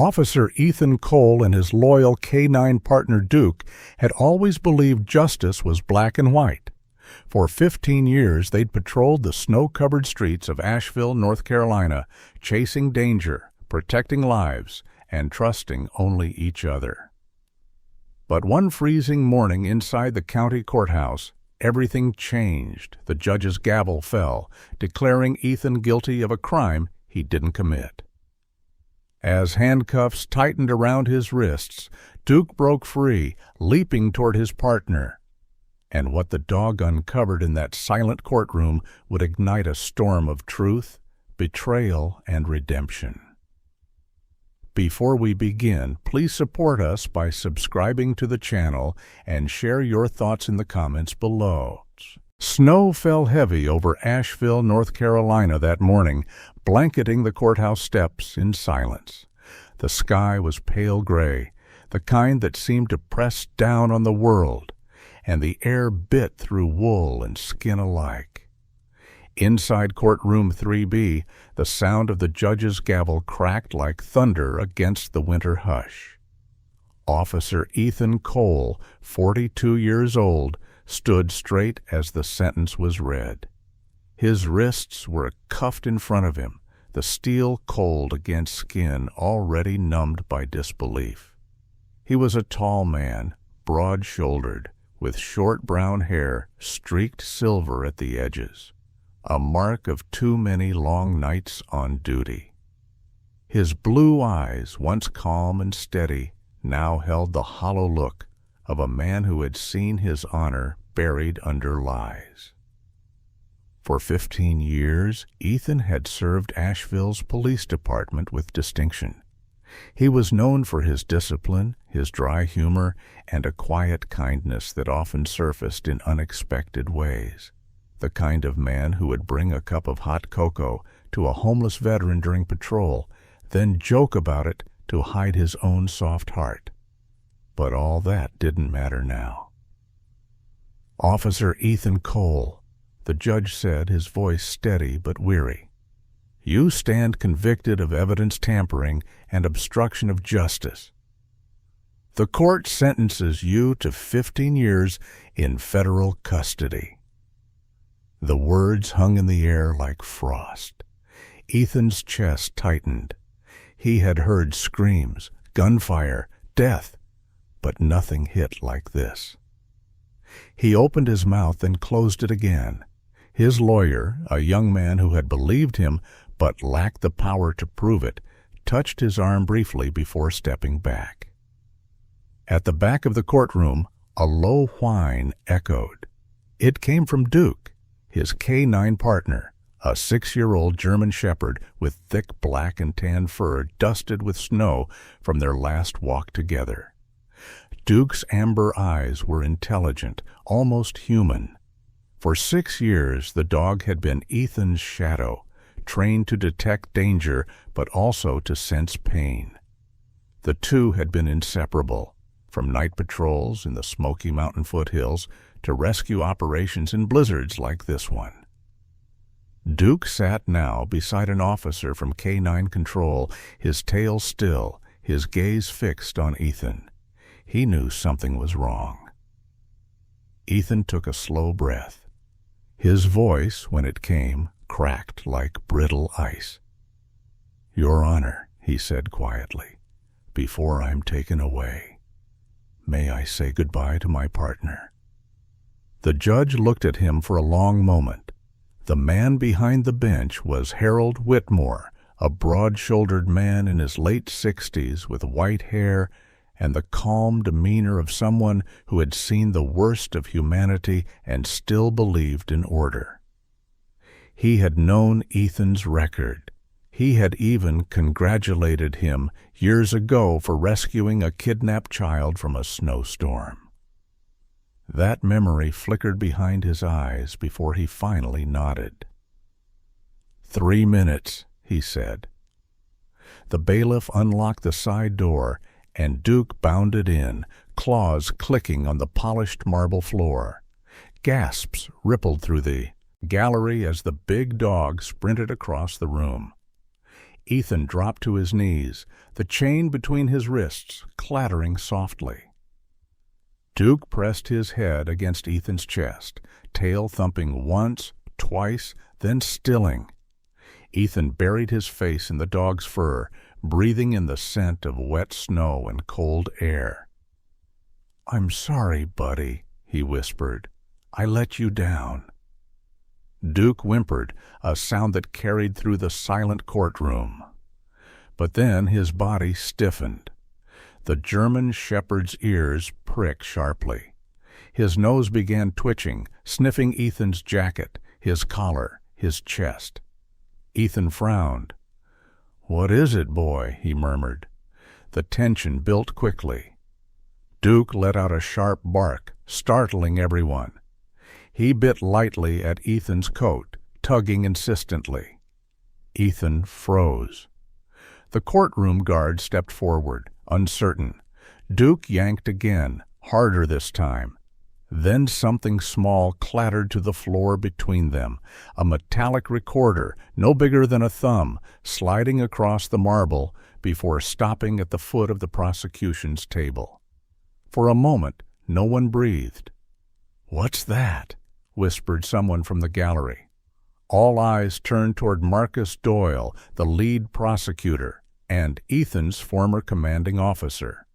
Officer Ethan Cole and his loyal K-9 partner Duke had always believed justice was black and white. For 15 years, they'd patrolled the snow-covered streets of Asheville, North Carolina, chasing danger, protecting lives, and trusting only each other. But one freezing morning inside the county courthouse, everything changed. The judge's gavel fell, declaring Ethan guilty of a crime he didn't commit. As handcuffs tightened around his wrists, Duke broke free, leaping toward his partner. And what the dog uncovered in that silent courtroom would ignite a storm of truth, betrayal, and redemption. Before we begin, please support us by subscribing to the channel and share your thoughts in the comments below. Snow fell heavy over Asheville, North Carolina that morning, blanketing the courthouse steps in silence. The sky was pale gray, the kind that seemed to press down on the world, and the air bit through wool and skin alike. Inside courtroom 3B, the sound of the judge's gavel cracked like thunder against the winter hush. Officer Ethan Cole, 42 years old, stood straight as the sentence was read. His wrists were cuffed in front of him, the steel cold against skin already numbed by disbelief. He was a tall man, broad-shouldered, with short brown hair streaked silver at the edges, a mark of too many long nights on duty. His blue eyes, once calm and steady, now held the hollow look of a man who had seen his honor buried under lies. For 15 years, Ethan had served Asheville's police department with distinction. He was known for his discipline, his dry humor, and a quiet kindness that often surfaced in unexpected ways. The kind of man who would bring a cup of hot cocoa to a homeless veteran during patrol, then joke about it to hide his own soft heart. But all that didn't matter now. "Officer Ethan Cole," the judge said, his voice steady but weary, "you stand convicted of evidence tampering and obstruction of justice. The court sentences you to 15 years in federal custody." The words hung in the air like frost. Ethan's chest tightened. He had heard screams, gunfire, death, but nothing hit like this. He opened his mouth and closed it again. His lawyer, a young man who had believed him but lacked the power to prove it, touched his arm briefly before stepping back. At the back of the courtroom, a low whine echoed. It came from Duke, his K-9 partner, a 6-year-old German shepherd with thick black and tan fur dusted with snow from their last walk together. Duke's amber eyes were intelligent, almost human. For 6 years, the dog had been Ethan's shadow, trained to detect danger but also to sense pain. The two had been inseparable, from night patrols in the Smoky Mountain foothills to rescue operations in blizzards like this one. Duke sat now beside an officer from K-9 Control, his tail still, his gaze fixed on Ethan. He knew something was wrong. Ethan took a slow breath. His voice, when it came, cracked like brittle ice. "Your Honor," he said quietly, "before I'm taken away, may I say goodbye to my partner?" The judge looked at him for a long moment. The man behind the bench was Harold Whitmore, a broad-shouldered man in his late 60s with white hair and the calm demeanor of someone who had seen the worst of humanity and still believed in order. He had known Ethan's record. He had even congratulated him years ago for rescuing a kidnapped child from a snowstorm. That memory flickered behind his eyes before he finally nodded. 3 minutes, he said. The bailiff unlocked the side door, and Duke bounded in, claws clicking on the polished marble floor. Gasps rippled through the gallery as the big dog sprinted across the room. Ethan dropped to his knees, the chain between his wrists clattering softly. Duke pressed his head against Ethan's chest, tail thumping once, twice, then stilling. Ethan buried his face in the dog's fur, breathing in the scent of wet snow and cold air. "I'm sorry, buddy," he whispered. "I let you down." Duke whimpered, a sound that carried through the silent courtroom. But then his body stiffened. The German shepherd's ears pricked sharply. His nose began twitching, sniffing Ethan's jacket, his collar, his chest. Ethan frowned. "What is it, boy?" he murmured. The tension built quickly. Duke let out a sharp bark, startling everyone. He bit lightly at Ethan's coat, tugging insistently. Ethan froze. The courtroom guard stepped forward, uncertain. Duke yanked again, harder this time. Then something small clattered to the floor between them, a metallic recorder, no bigger than a thumb, sliding across the marble before stopping at the foot of the prosecution's table. For a moment, no one breathed. "What's that?" whispered someone from the gallery. All eyes turned toward Marcus Doyle, the lead prosecutor, and Ethan's former commanding officer.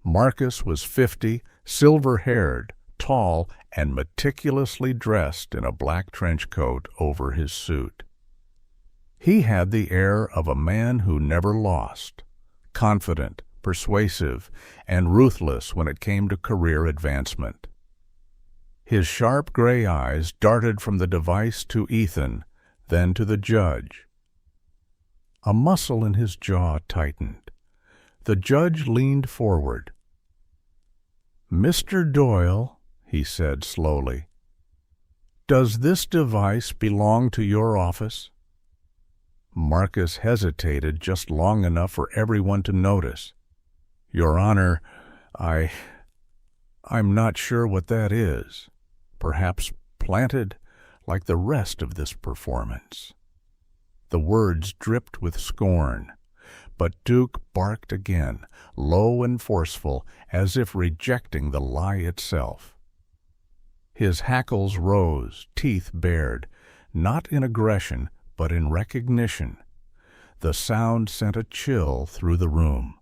Marcus was 50, silver-haired, tall, and meticulously dressed in a black trench coat over his suit. He had the air of a man who never lost, confident, persuasive, and ruthless when it came to career advancement. His sharp gray eyes darted from the device to Ethan, then to the judge. A muscle in his jaw tightened. The judge leaned forward. "Mr. Doyle," he said slowly, "does this device belong to your office?" Marcus hesitated just long enough for everyone to notice. "Your Honor, I'm not sure what that is. Perhaps planted like the rest of this performance." The words dripped with scorn, but Duke barked again, low and forceful, as if rejecting the lie itself. His hackles rose, teeth bared, not in aggression, but in recognition. The sound sent a chill through the room.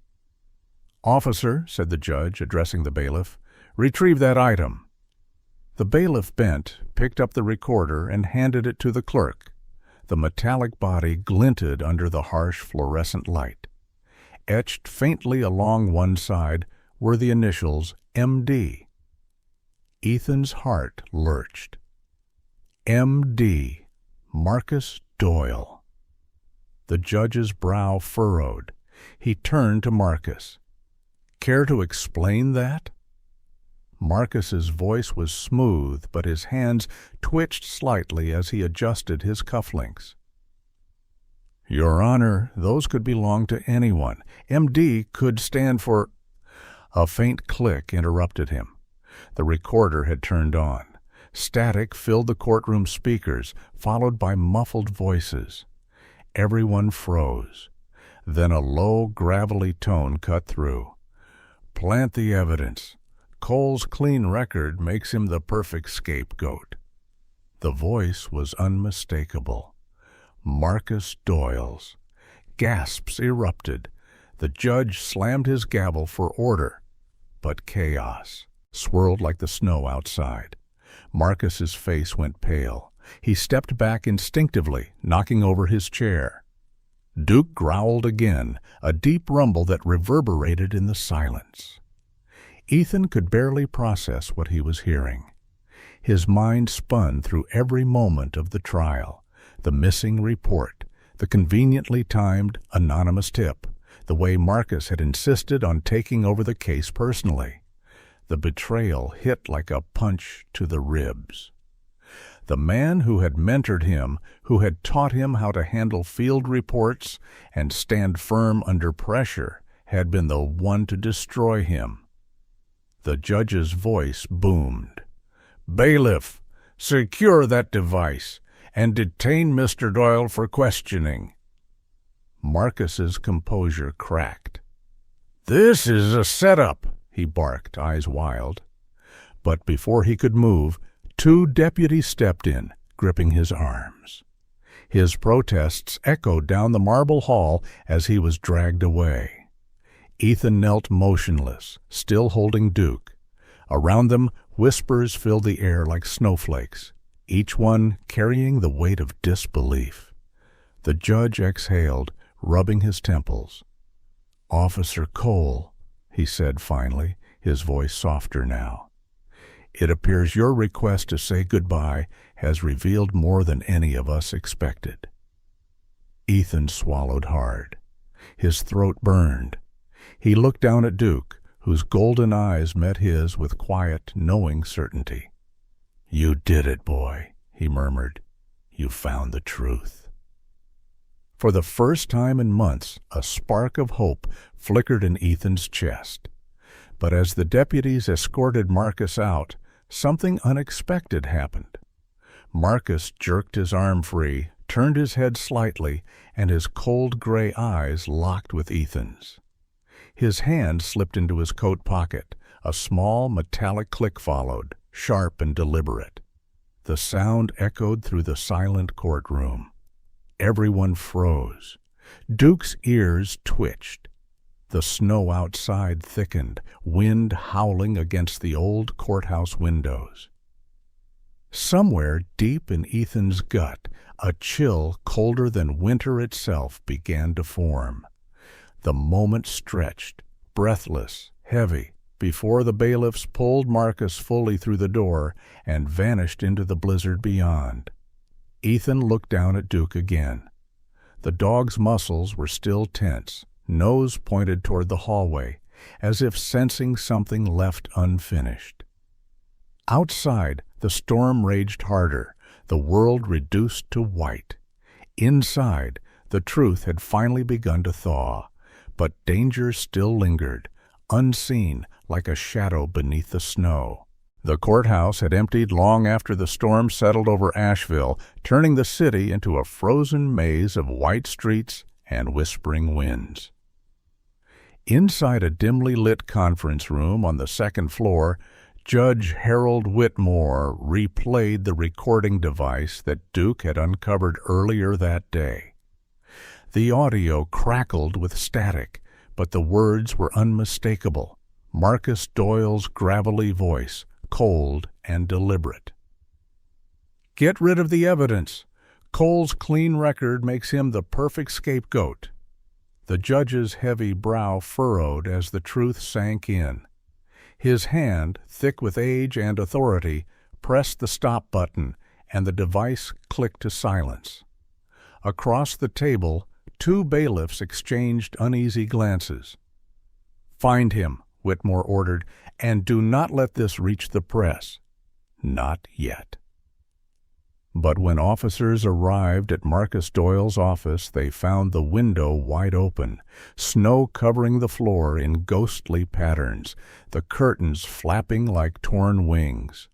"Officer," said the judge, addressing the bailiff, "retrieve that item." The bailiff bent, picked up the recorder, and handed it to the clerk. The metallic body glinted under the harsh fluorescent light. Etched faintly along one side were the initials M.D. Ethan's heart lurched. M.D. Marcus Doyle. The judge's brow furrowed. He turned to Marcus. "Care to explain that?" Marcus's voice was smooth, but his hands twitched slightly as he adjusted his cufflinks. "Your Honor, those could belong to anyone. M.D. could stand for—" A faint click interrupted him. The recorder had turned on. Static filled the courtroom speakers, followed by muffled voices. Everyone froze. Then a low, gravelly tone cut through. "Plant the evidence. Cole's clean record makes him the perfect scapegoat." The voice was unmistakable. Marcus Doyle's. Gasps erupted. The judge slammed his gavel for order. But chaos swirled like the snow outside. Marcus's face went pale. He stepped back instinctively, knocking over his chair. Duke growled again, a deep rumble that reverberated in the silence. Ethan could barely process what he was hearing. His mind spun through every moment of the trial, the missing report, the conveniently timed anonymous tip, the way Marcus had insisted on taking over the case personally. The betrayal hit like a punch to the ribs. The man who had mentored him, who had taught him how to handle field reports and stand firm under pressure, had been the one to destroy him. The judge's voice boomed. "Bailiff, secure that device and detain Mr. Doyle for questioning." Marcus's composure cracked. "This is a setup," he barked, eyes wild. But before he could move, 2 deputies stepped in, gripping his arms. His protests echoed down the marble hall as he was dragged away. Ethan knelt motionless, still holding Duke. Around them, whispers filled the air like snowflakes, each one carrying the weight of disbelief. The judge exhaled, rubbing his temples. "Officer Cole," he said finally, his voice softer now. "It appears your request to say goodbye has revealed more than any of us expected." Ethan swallowed hard. His throat burned. He looked down at Duke, whose golden eyes met his with quiet, knowing certainty. "You did it, boy," he murmured. "You found the truth." For the first time in months, a spark of hope flickered in Ethan's chest. But as the deputies escorted Marcus out, something unexpected happened. Marcus jerked his arm free, turned his head slightly, and his cold gray eyes locked with Ethan's. His hand slipped into his coat pocket. A small metallic click followed, sharp and deliberate. The sound echoed through the silent courtroom. Everyone froze. Duke's ears twitched. The snow outside thickened, wind howling against the old courthouse windows. Somewhere deep in Ethan's gut, a chill colder than winter itself began to form. The moment stretched, breathless, heavy, before the bailiffs pulled Marcus fully through the door and vanished into the blizzard beyond. Ethan looked down at Duke again. The dog's muscles were still tense, nose pointed toward the hallway, as if sensing something left unfinished. Outside, the storm raged harder, the world reduced to white. Inside, the truth had finally begun to thaw, but danger still lingered, unseen like a shadow beneath the snow. The courthouse had emptied long after the storm settled over Asheville, turning the city into a frozen maze of white streets and whispering winds. Inside a dimly lit conference room on the second floor, Judge Harold Whitmore replayed the recording device that Duke had uncovered earlier that day. The audio crackled with static, but the words were unmistakable. Marcus Doyle's gravelly voice, cold and deliberate. "Get rid of the evidence. Cole's clean record makes him the perfect scapegoat." The judge's heavy brow furrowed as the truth sank in. His hand, thick with age and authority, pressed the stop button, and the device clicked to silence. Across the table, 2 bailiffs exchanged uneasy glances. "Find him," Whitmore ordered, "and do not let this reach the press." Not yet. But when officers arrived at Marcus Doyle's office, they found the window wide open, snow covering the floor in ghostly patterns, the curtains flapping like torn wings.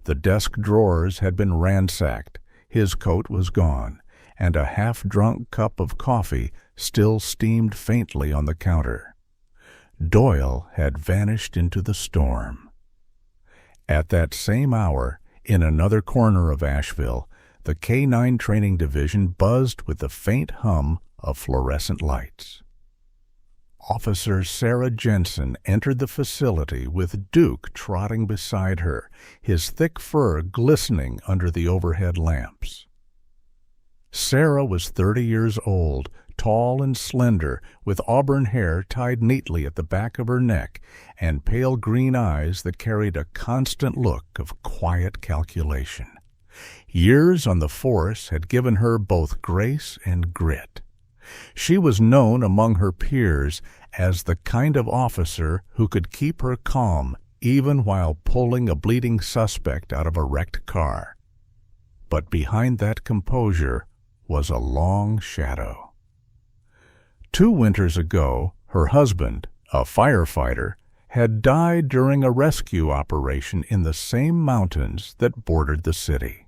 The desk drawers had been ransacked, his coat was gone, and a half-drunk cup of coffee still steamed faintly on the counter. Doyle had vanished into the storm. At that same hour, in another corner of Asheville, the K-9 Training Division buzzed with the faint hum of fluorescent lights. Officer Sarah Jensen entered the facility with Duke trotting beside her, his thick fur glistening under the overhead lamps. Sarah was 30 years old, tall and slender, with auburn hair tied neatly at the back of her neck and pale green eyes that carried a constant look of quiet calculation. Years on the force had given her both grace and grit. She was known among her peers as the kind of officer who could keep her calm even while pulling a bleeding suspect out of a wrecked car. But behind that composure was a long shadow. 2 winters ago, her husband, a firefighter, had died during a rescue operation in the same mountains that bordered the city.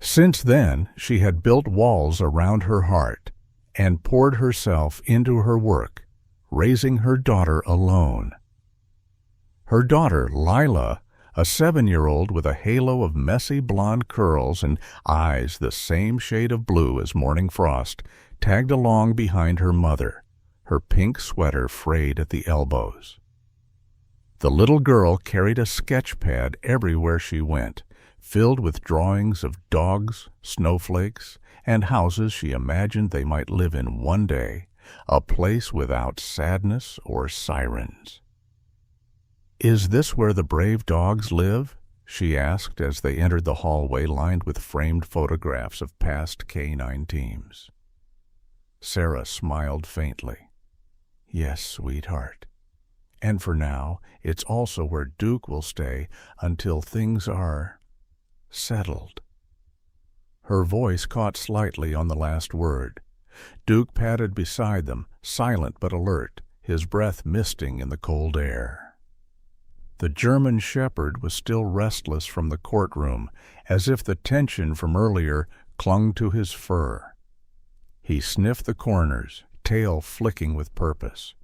Since then, she had built walls around her heart, and poured herself into her work, raising her daughter alone. Her daughter, Lila, a 7-year-old with a halo of messy blonde curls and eyes the same shade of blue as morning frost, tagged along behind her mother, her pink sweater frayed at the elbows. The little girl carried a sketch pad everywhere she went, filled with drawings of dogs, snowflakes, and houses she imagined they might live in one day, a place without sadness or sirens. "Is this where the brave dogs live?" she asked as they entered the hallway lined with framed photographs of past K-9 teams. Sarah smiled faintly. "Yes, sweetheart. And for now, it's also where Duke will stay until things are settled." Her voice caught slightly on the last word. Duke padded beside them, silent but alert, his breath misting in the cold air. The German shepherd was still restless from the courtroom, as if the tension from earlier clung to his fur. He sniffed the corners, tail flicking with purpose.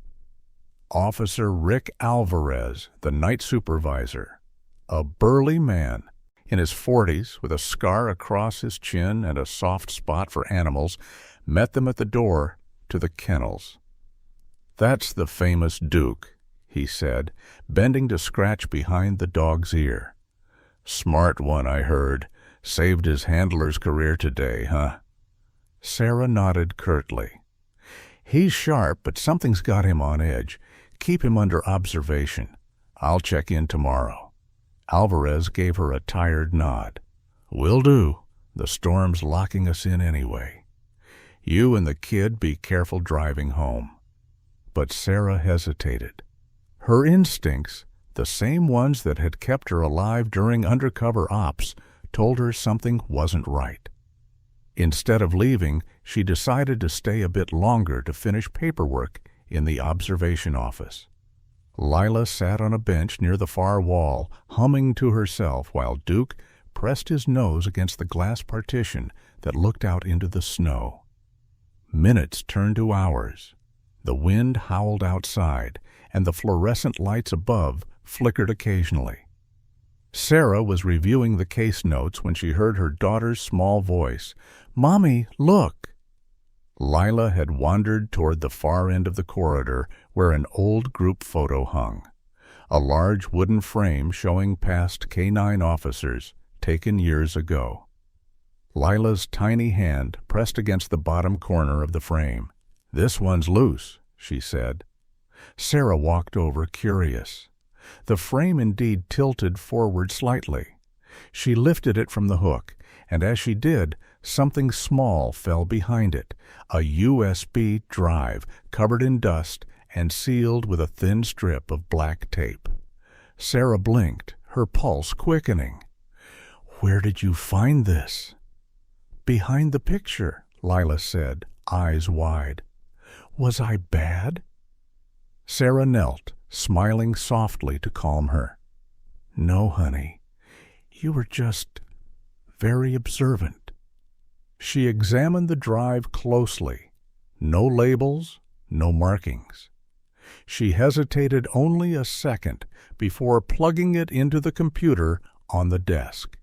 Officer Rick Alvarez, the night supervisor, a burly man in his 40s with a scar across his chin and a soft spot for animals, met them at the door to the kennels. "That's the famous Duke," he said, bending to scratch behind the dog's ear. "Smart one, I heard. Saved his handler's career today, huh?" Sarah nodded curtly. "He's sharp, but something's got him on edge. Keep him under observation. I'll check in tomorrow." Alvarez gave her a tired nod. "Will do. The storm's locking us in anyway. You and the kid be careful driving home." But Sarah hesitated. Her instincts, the same ones that had kept her alive during undercover ops, told her something wasn't right. Instead of leaving, she decided to stay a bit longer to finish paperwork in the observation office. Lila sat on a bench near the far wall, humming to herself while Duke pressed his nose against the glass partition that looked out into the snow. Minutes turned to hours. The wind howled outside, and the fluorescent lights above flickered occasionally. Sarah was reviewing the case notes when she heard her daughter's small voice. "Mommy, look!" Lila had wandered toward the far end of the corridor where an old group photo hung, a large wooden frame showing past K-9 officers taken years ago. Lila's tiny hand pressed against the bottom corner of the frame. "This one's loose," she said. Sarah walked over, curious. The frame indeed tilted forward slightly. She lifted it from the hook, and as she did, something small fell behind it, a USB drive covered in dust and sealed with a thin strip of black tape. Sarah blinked, her pulse quickening. "Where did you find this?" "Behind the picture," Lila said, eyes wide. "Was I bad?" Sarah knelt, smiling softly to calm her. "No, honey. You were just very observant." She examined the drive closely. No labels, no markings. She hesitated only a second before plugging it into the computer on the desk.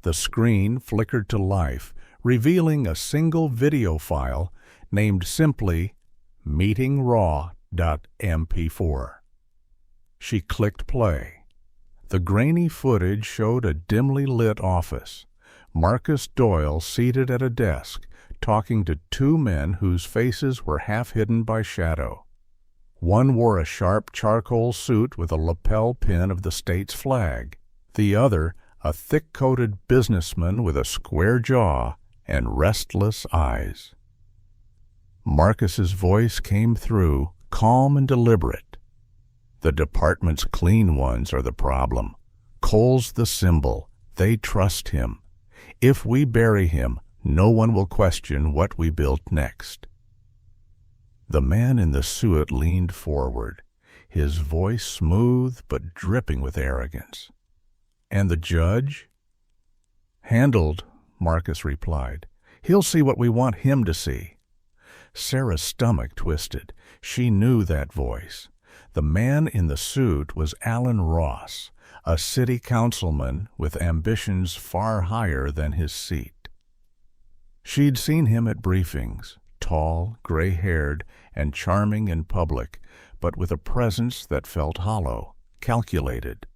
The screen flickered to life, revealing a single video file named simply meetingraw.mp4. She clicked play. The grainy footage showed a dimly lit office. Marcus Doyle seated at a desk, talking to two men whose faces were half hidden by shadow. One wore a sharp charcoal suit with a lapel pin of the state's flag. The other, a thick-coated businessman with a square jaw and restless eyes. Marcus's voice came through, calm and deliberate. "The department's clean ones are the problem. Cole's the symbol. They trust him. If we bury him, no one will question what we built next." The man in the suit leaned forward, his voice smooth but dripping with arrogance. "And the judge?" "Handled," Marcus replied. "He'll see what we want him to see." Sarah's stomach twisted. She knew that voice. The man in the suit was Alan Ross, a city councilman with ambitions far higher than his seat. She'd seen him at briefings, tall, gray-haired, and charming in public, but with a presence that felt hollow, calculated.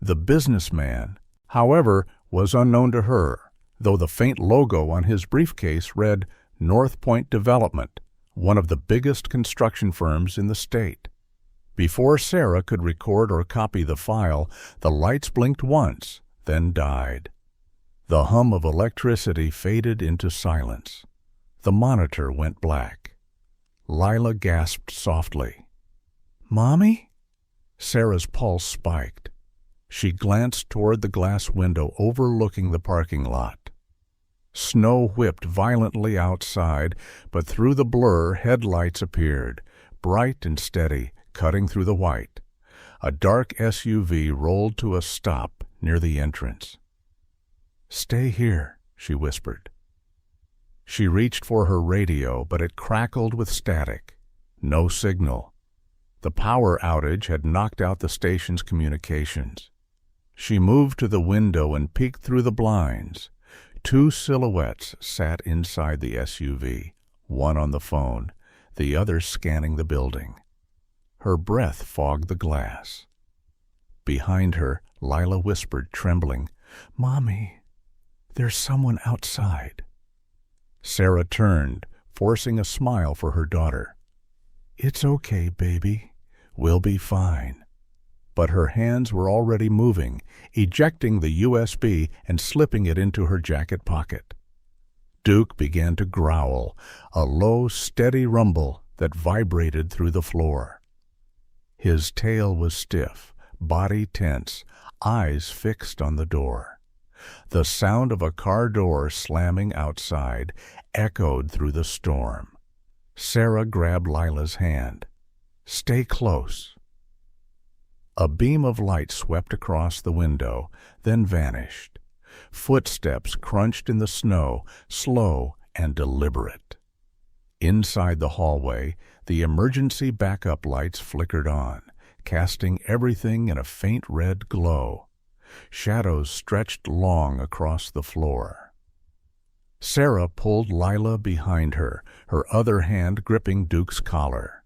The businessman, however, was unknown to her, though the faint logo on his briefcase read North Point Development, one of the biggest construction firms in the state. Before Sarah could record or copy the file, the lights blinked once, then died. The hum of electricity faded into silence. The monitor went black. Lila gasped softly. "Mommy?" Sarah's pulse spiked. She glanced toward the glass window overlooking the parking lot. Snow whipped violently outside, but through the blur headlights appeared, bright and steady, cutting through the white. A dark SUV rolled to a stop near the entrance. "Stay here," she whispered. She reached for her radio, but it crackled with static. No signal. The power outage had knocked out the station's communications. She moved to the window and peeked through the blinds. Two silhouettes sat inside the SUV, one on the phone, the other scanning the building. Her breath fogged the glass. Behind her, Lila whispered, trembling, "Mommy, there's someone outside." Sarah turned, forcing a smile for her daughter. "It's okay, baby. We'll be fine." But her hands were already moving, ejecting the USB and slipping it into her jacket pocket. Duke began to growl, a low, steady rumble that vibrated through the floor. His tail was stiff, body tense, eyes fixed on the door. The sound of a car door slamming outside echoed through the storm. Sarah grabbed Lila's hand. "Stay close." A beam of light swept across the window, then vanished. Footsteps crunched in the snow, slow and deliberate. Inside the hallway, the emergency backup lights flickered on, casting everything in a faint red glow. Shadows stretched long across the floor. Sarah pulled Lila behind her, her other hand gripping Duke's collar.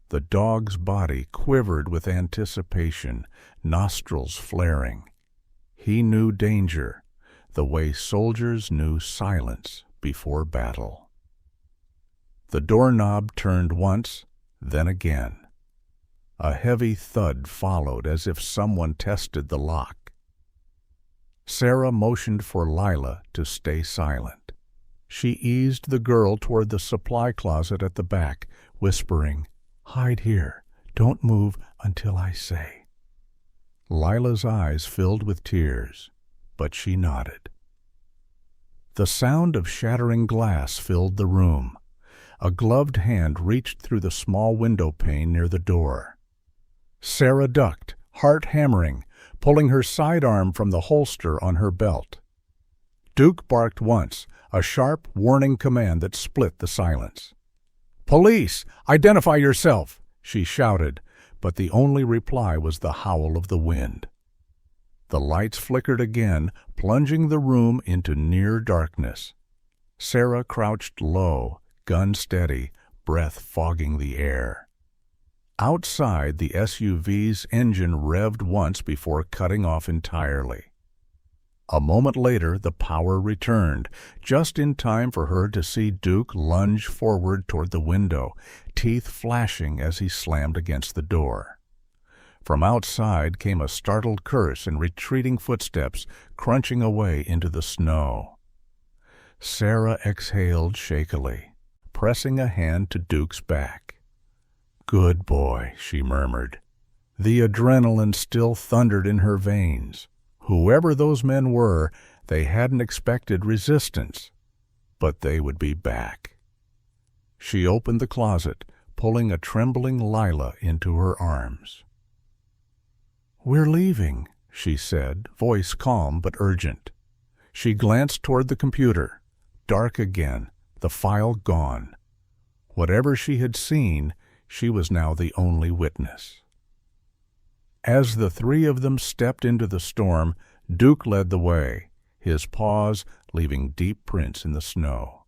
The dog's body quivered with anticipation, nostrils flaring. He knew danger, the way soldiers knew silence before battle. The doorknob turned once, then again. A heavy thud followed as if someone tested the lock. Sarah motioned for Lila to stay silent. She eased the girl toward the supply closet at the back, whispering, "Hide here. Don't move until I say." Lila's eyes filled with tears, but she nodded. The sound of shattering glass filled the room. A gloved hand reached through the small window pane near the door. Sarah ducked, heart hammering, pulling her sidearm from the holster on her belt. Duke barked once, a sharp, warning command that split the silence. "Police! Identify yourself!" she shouted, but the only reply was the howl of the wind. The lights flickered again, plunging the room into near darkness. Sarah crouched low, gun steady, breath fogging the air. Outside, the SUV's engine revved once before cutting off entirely. A moment later, the power returned, just in time for her to see Duke lunge forward toward the window, teeth flashing as he slammed against the door. From outside came a startled curse and retreating footsteps crunching away into the snow. Sarah exhaled shakily, pressing a hand to Duke's back. "Good boy," she murmured. The adrenaline still thundered in her veins. Whoever those men were, they hadn't expected resistance, but they would be back. She opened the closet, pulling a trembling Lila into her arms. "We're leaving," she said, voice calm but urgent. She glanced toward the computer. Dark again, the file gone. Whatever she had seen, she was now the only witness. As the three of them stepped into the storm, Duke led the way, his paws leaving deep prints in the snow.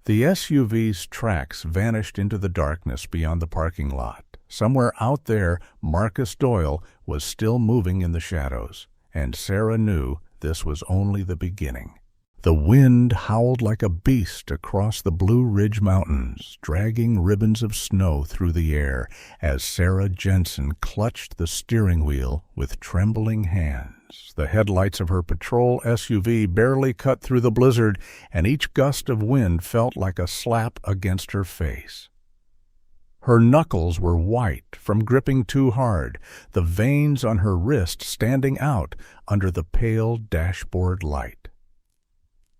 The SUV's tracks vanished into the darkness beyond the parking lot. Somewhere out there, Marcus Doyle was still moving in the shadows, and Sarah knew this was only the beginning. The wind howled like a beast across the Blue Ridge Mountains, dragging ribbons of snow through the air as Sarah Jensen clutched the steering wheel with trembling hands. The headlights of her patrol SUV barely cut through the blizzard, and each gust of wind felt like a slap against her face. Her knuckles were white from gripping too hard, the veins on her wrist standing out under the pale dashboard light.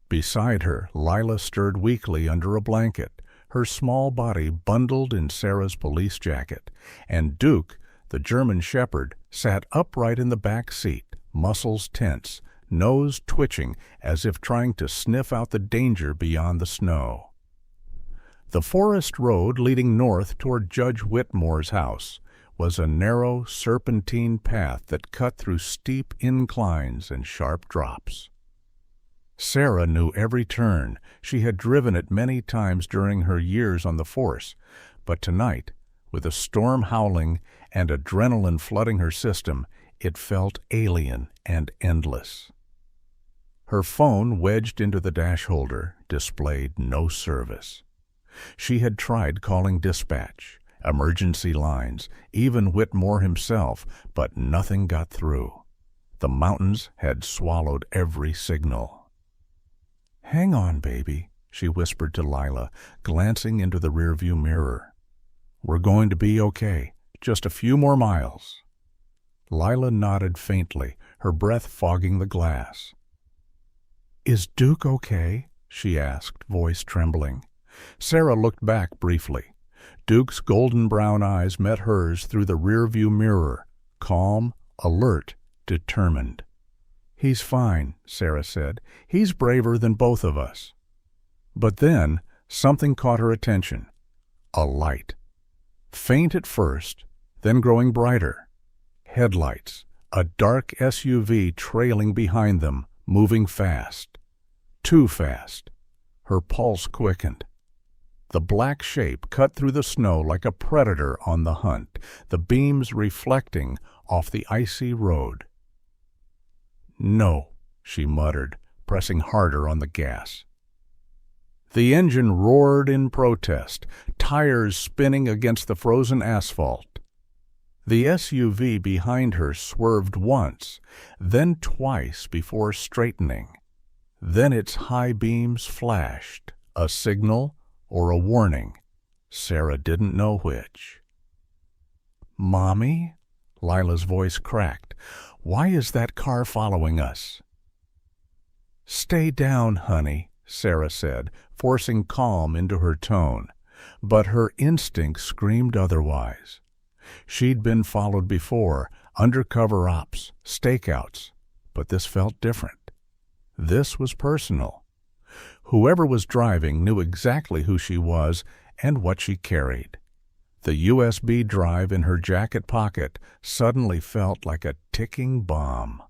Beside her, Lila stirred weakly under a blanket, her small body bundled in Sarah's police jacket, and Duke, the German shepherd, sat upright in the back seat, muscles tense, nose twitching as if trying to sniff out the danger beyond the snow. The forest road leading north toward Judge Whitmore's house was a narrow, serpentine path that cut through steep inclines and sharp drops. Sarah knew every turn. She had driven it many times during her years on the force, but tonight, with a storm howling and adrenaline flooding her system, it felt alien and endless. Her phone, wedged into the dash holder, displayed no service. She had tried calling dispatch, emergency lines, even Whitmore himself, but nothing got through. The mountains had swallowed every signal. "Hang on, baby," she whispered to Lila, glancing into the rearview mirror. "We're going to be okay. Just a few more miles." Lila nodded faintly, her breath fogging the glass. "Is Duke okay?" she asked, voice trembling. Sarah looked back briefly. Duke's golden brown eyes met hers through the rearview mirror, calm, alert, determined. "He's fine," Sarah said. "He's braver than both of us." But then something caught her attention. A light. Faint at first, then growing brighter. Headlights, a dark SUV trailing behind them, moving fast. Too fast. Her pulse quickened. The black shape cut through the snow like a predator on the hunt, the beams reflecting off the icy road. "No," she muttered, pressing harder on the gas. The engine roared in protest, tires spinning against the frozen asphalt. The SUV behind her swerved once, then twice before straightening. Then its high beams flashed, a signal or a warning. Sarah didn't know which. "Mommy?" Lila's voice cracked. "Why is that car following us?" "Stay down, honey," Sarah said, forcing calm into her tone. But her instinct screamed otherwise. She'd been followed before, undercover ops, stakeouts, but this felt different. This was personal. Whoever was driving knew exactly who she was and what she carried. The USB drive in her jacket pocket suddenly felt like a ticking bomb.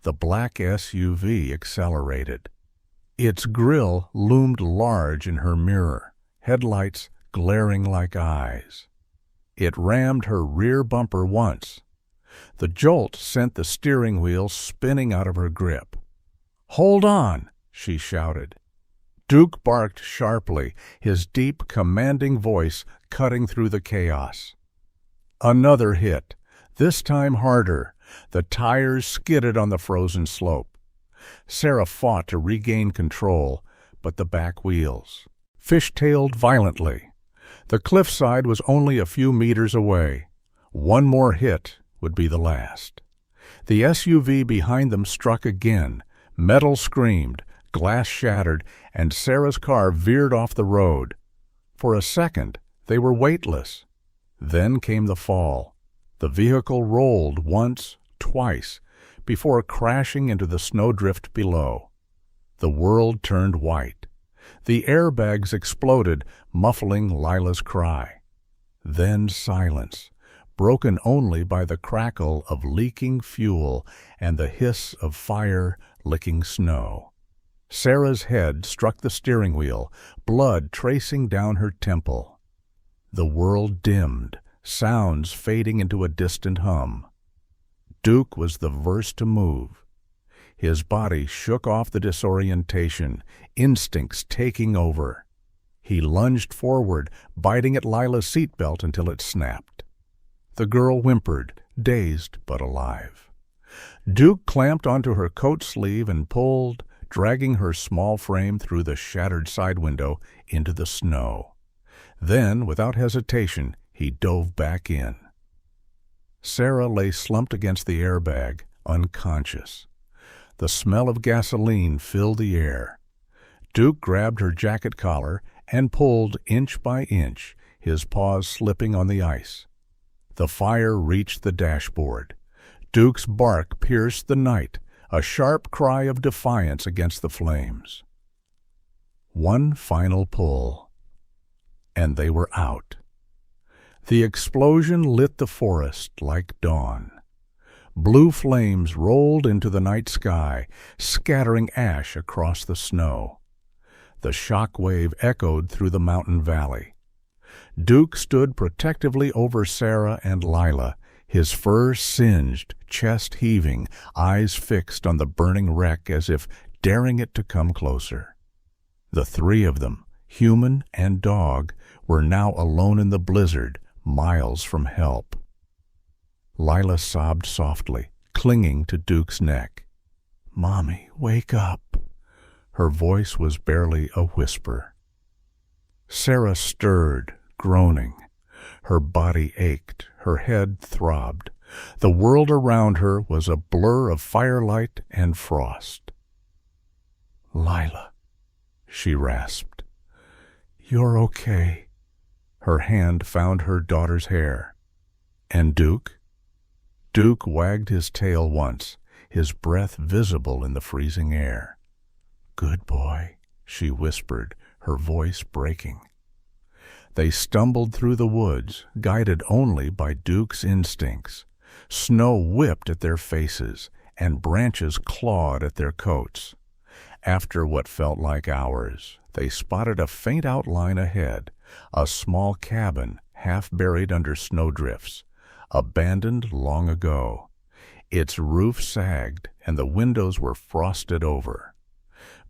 The black SUV accelerated. Its grille loomed large in her mirror, headlights glaring like eyes. It rammed her rear bumper once. The jolt sent the steering wheel spinning out of her grip. "Hold on!" she shouted. Duke barked sharply, his deep, commanding voice cutting through the chaos. Another hit, this time harder. The tires skidded on the frozen slope. Sarah fought to regain control, but the back wheels fishtailed violently. The cliffside was only a few meters away. One more hit would be the last. The SUV behind them struck again. Metal screamed, glass shattered, and Sarah's car veered off the road. For a second, they were weightless. Then came the fall. The vehicle rolled once, twice, before crashing into the snowdrift below. The world turned white. The airbags exploded, muffling Lila's cry. Then silence, broken only by the crackle of leaking fuel and the hiss of fire licking snow. Sarah's head struck the steering wheel, blood tracing down her temple. The world dimmed, sounds fading into a distant hum. Duke was the first to move. His body shook off the disorientation, instincts taking over. He lunged forward, biting at Lila's seatbelt until it snapped. The girl whimpered, dazed but alive. Duke clamped onto her coat sleeve and pulled, dragging her small frame through the shattered side window into the snow. Then, without hesitation, he dove back in. Sarah lay slumped against the airbag, unconscious. The smell of gasoline filled the air. Duke grabbed her jacket collar and pulled inch by inch, his paws slipping on the ice. The fire reached the dashboard. Duke's bark pierced the night, a sharp cry of defiance against the flames. One final pull, and they were out. The explosion lit the forest like dawn. Blue flames rolled into the night sky, scattering ash across the snow. The shock wave echoed through the mountain valley. Duke stood protectively over Sarah and Lila, his fur singed, chest heaving, eyes fixed on the burning wreck as if daring it to come closer. The three of them, human and dog, were now alone in the blizzard, miles from help. Lila sobbed softly, clinging to Duke's neck. "Mommy, wake up." Her voice was barely a whisper. Sarah stirred, groaning. Her body ached, her head throbbed. The world around her was a blur of firelight and frost. "Lila," she rasped. "You're okay." Her hand found her daughter's hair. "And Duke?" Duke wagged his tail once, his breath visible in the freezing air. "Good boy," she whispered, her voice breaking. They stumbled through the woods, guided only by Duke's instincts. Snow whipped at their faces, and branches clawed at their coats. After what felt like hours, they spotted a faint outline ahead, a small cabin half buried under snowdrifts, abandoned long ago. Its roof sagged, and the windows were frosted over.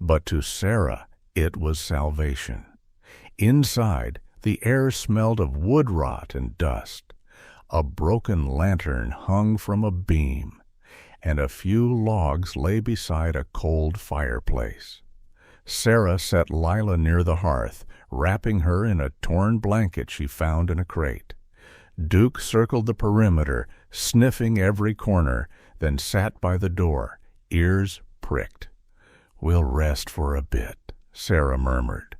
But to Sarah, it was salvation. Inside, the air smelled of wood rot and dust. A broken lantern hung from a beam, and a few logs lay beside a cold fireplace. Sarah set Lila near the hearth, wrapping her in a torn blanket she found in a crate. Duke circled the perimeter, sniffing every corner, then sat by the door, ears pricked. "We'll rest for a bit," Sarah murmured.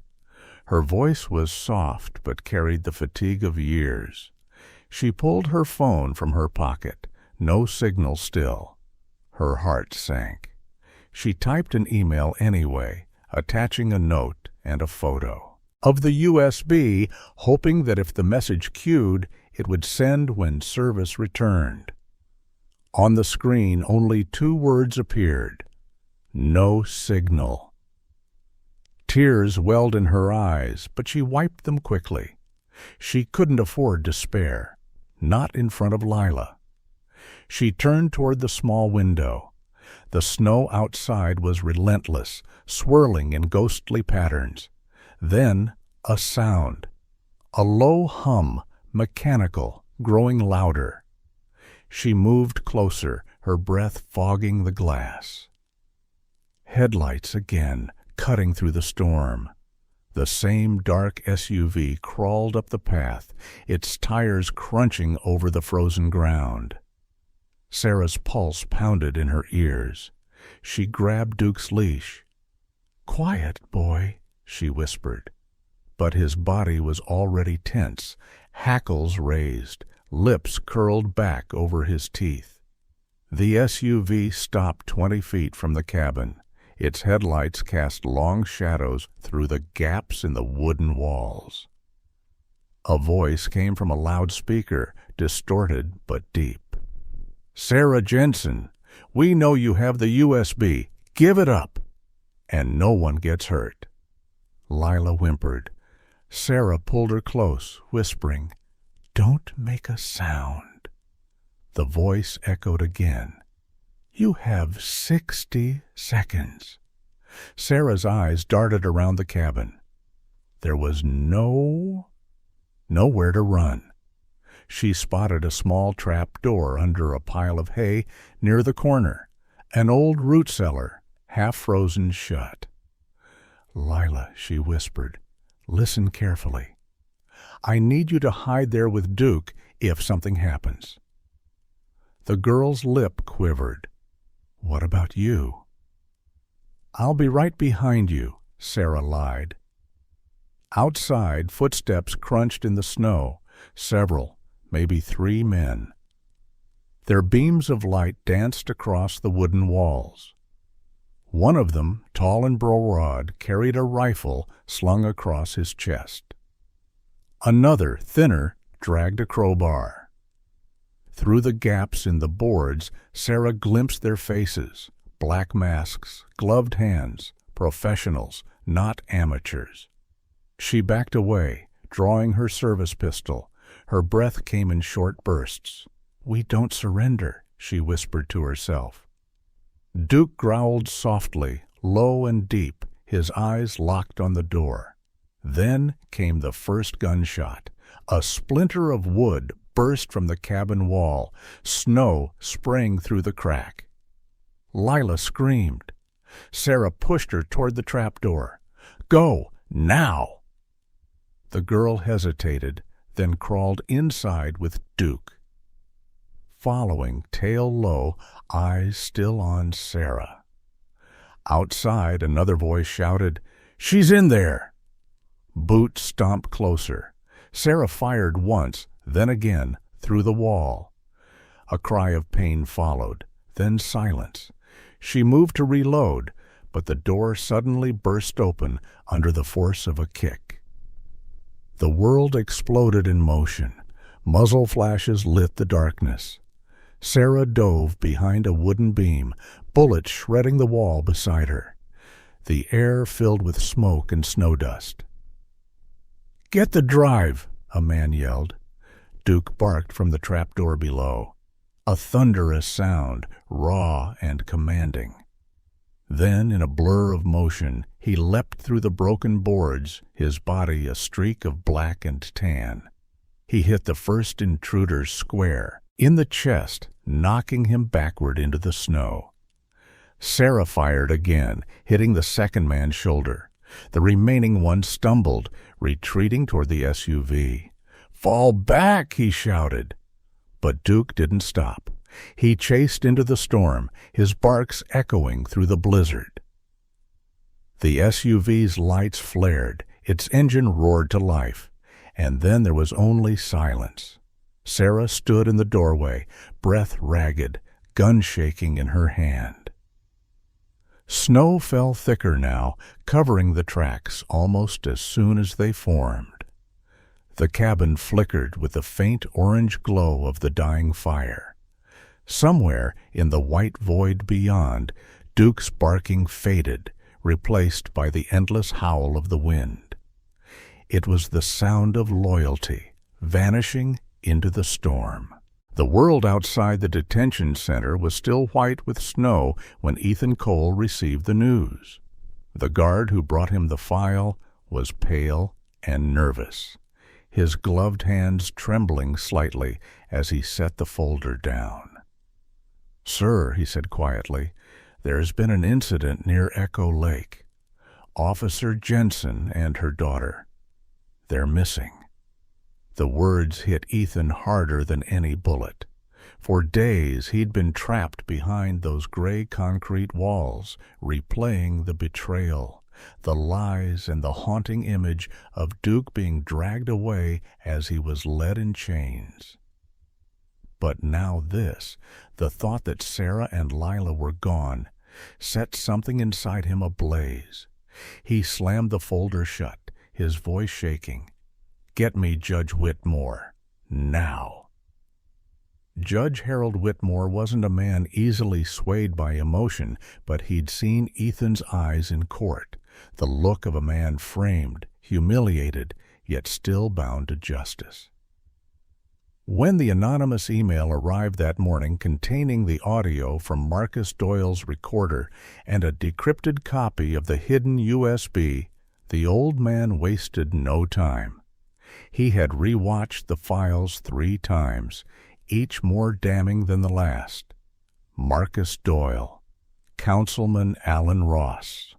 Her voice was soft but carried the fatigue of years. She pulled her phone from her pocket, no signal still. Her heart sank. She typed an email anyway, attaching a note and a photo of the USB, hoping that if the message queued, it would send when service returned. On the screen, only 2 words appeared: "No signal." Tears welled in her eyes, but she wiped them quickly. She couldn't afford despair, not in front of Lila. She turned toward the small window. The snow outside was relentless, swirling in ghostly patterns. Then a sound, a low hum, mechanical, growing louder. She moved closer, her breath fogging the glass. Headlights again, cutting through the storm. The same dark SUV crawled up the path, its tires crunching over the frozen ground. Sarah's pulse pounded in her ears. She grabbed Duke's leash. "Quiet, boy," she whispered. But his body was already tense, hackles raised, lips curled back over his teeth. The SUV stopped 20 feet from the cabin, Its headlights cast long shadows through the gaps in the wooden walls. A voice came from a loudspeaker, distorted but deep. "Sarah Jensen, we know you have the USB. Give it up, and no one gets hurt." Lila whimpered. Sarah pulled her close, whispering, "Don't make a sound." The voice echoed again. "You have 60 seconds. Sarah's eyes darted around the cabin. There was nowhere to run. She spotted a small trap door under a pile of hay near the corner, an old root cellar, half frozen shut. "Lila," she whispered, "listen carefully. I need you to hide there with Duke if something happens." The girl's lip quivered. "What about you?" "I'll be right behind you," Sarah lied. Outside, footsteps crunched in the snow, several, maybe 3 men. Their beams of light danced across the wooden walls. One of them, tall and broad, carried a rifle slung across his chest. Another, thinner, dragged a crowbar. Through the gaps in the boards, Sarah glimpsed their faces, black masks, gloved hands, professionals, not amateurs. She backed away, drawing her service pistol. Her breath came in short bursts. "We don't surrender," she whispered to herself. Duke growled softly, low and deep, his eyes locked on the door. Then came the first gunshot. A splinter of wood burst from the cabin wall, snow sprang through the crack. Lila screamed. Sarah pushed her toward the trapdoor. "Go, now!" The girl hesitated, then crawled inside with Duke. Following, tail low, eyes still on Sarah. Outside, another voice shouted, "She's in there!" Boots stomped closer. Sarah fired once, then again, through the wall. A cry of pain followed, then silence. She moved to reload, but the door suddenly burst open under the force of a kick. The world exploded in motion. Muzzle flashes lit the darkness. Sarah dove behind a wooden beam, bullets shredding the wall beside her. The air filled with smoke and snow dust. "Get the drive!" a man yelled. Duke barked from the trapdoor below. A thunderous sound, raw and commanding. Then, in a blur of motion, he leapt through the broken boards, his body a streak of black and tan. He hit the first intruder square, in the chest, knocking him backward into the snow. Sarah fired again, hitting the second man's shoulder. The remaining one stumbled, retreating toward the SUV. "Fall back!" he shouted. But Duke didn't stop. He chased into the storm, his barks echoing through the blizzard. The SUV's lights flared, its engine roared to life, and then there was only silence. Sarah stood in the doorway, breath ragged, gun shaking in her hand. Snow fell thicker now, covering the tracks almost as soon as they formed. The cabin flickered with the faint orange glow of the dying fire. Somewhere in the white void beyond, Duke's barking faded, replaced by the endless howl of the wind. It was the sound of loyalty, vanishing into the storm. The world outside the detention center was still white with snow when Ethan Cole received the news. The guard who brought him the file was pale and nervous, his gloved hands trembling slightly as he set the folder down. "Sir," he said quietly, "there has been an incident near Echo Lake. Officer Jensen and her daughter. They're missing." The words hit Ethan harder than any bullet. For days he'd been trapped behind those gray concrete walls, replaying the betrayal, the lies, and the haunting image of Duke being dragged away as he was led in chains. But now this, the thought that Sarah and Lila were gone, set something inside him ablaze. He slammed the folder shut, his voice shaking. "Get me Judge Whitmore. Now." Judge Harold Whitmore wasn't a man easily swayed by emotion, but he'd seen Ethan's eyes in court, the look of a man framed, humiliated, yet still bound to justice. When the anonymous email arrived that morning containing the audio from Marcus Doyle's recorder and a decrypted copy of the hidden USB, the old man wasted no time. He had rewatched the files 3 times, each more damning than the last. Marcus Doyle, Councilman Alan Ross.